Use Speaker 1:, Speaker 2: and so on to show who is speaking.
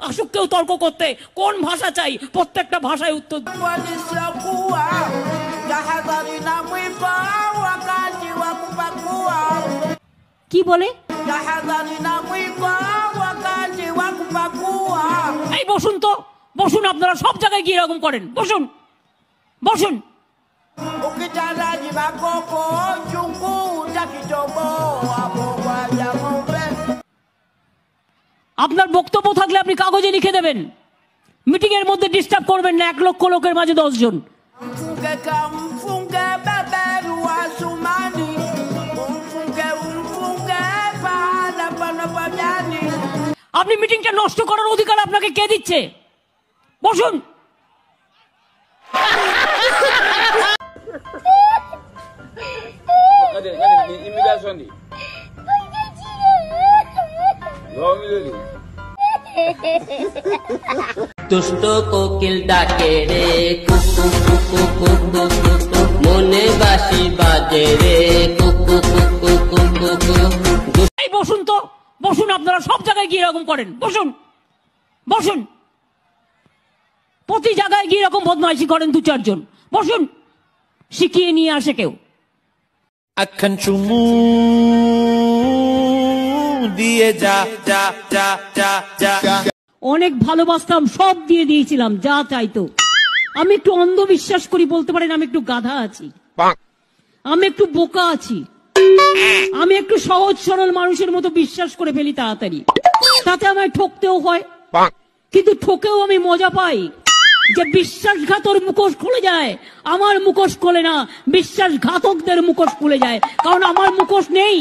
Speaker 1: আসুক কেউ তর্ক করতে। কোন ভাষা চাই, প্রত্যেকটা ভাষায় উত্তর। কি বলে? এই বসুন তো, বসুন। আপনারা সব জায়গায় গিয়ে এরকম করেন। বসুন, বসুন। আপনার বক্তব্য থাকলে আপনি কাগজে লিখে দেবেন। মিটিং এর মধ্যে ডিস্টার্ব করবেন না। 1 লক্ষ লোকের মাঝে 10 জন। আপনি মিটিংটা নষ্ট করার অধিকার আপনাকে কে দিচ্ছে? বসুন।
Speaker 2: দুষ্ট কোকিল ডাকে রে কুকু কুকু কুকু কুকু, মনে বাঁশি বাজে রে কুকু কুকু কুকু কুকু।
Speaker 1: এই বসুন তো, বসুন। আপনারা সব জায়গায় গিয়ে এরকম করেন। বসুন, বসুন। প্রতি জায়গায় গিয়ে এরকম বদমাইশি করেন 2-4 জন। বসুন। শিখিয়ে নিয়ে আসে কেউ।
Speaker 3: আখান চুমু দিয়ে যা যা যা যা যা।
Speaker 1: অনেক ভালোবাসতাম, সব দিয়ে দিয়েছিলাম যা চাইতো। আমি একটু অন্ধবিশ্বাস করি, বলতে পারেন আমি একটু গাধা আছি, আমি একটু বোকা আছি, আমি একটু সহজ সরল মানুষের মতো বিশ্বাস করে ফেলি তাড়াতাড়ি। তাতে আমায় ঠকতেও হয়, কিন্তু ঠকেও আমি মজা পাই যে বিশ্বাসঘাতর মুখোশ খুলে যায়। আমার মুখোশ খোলে না, বিশ্বাসঘাতকদের মুখোশ খুলে যায়, কারণ আমার মুখোশ নেই।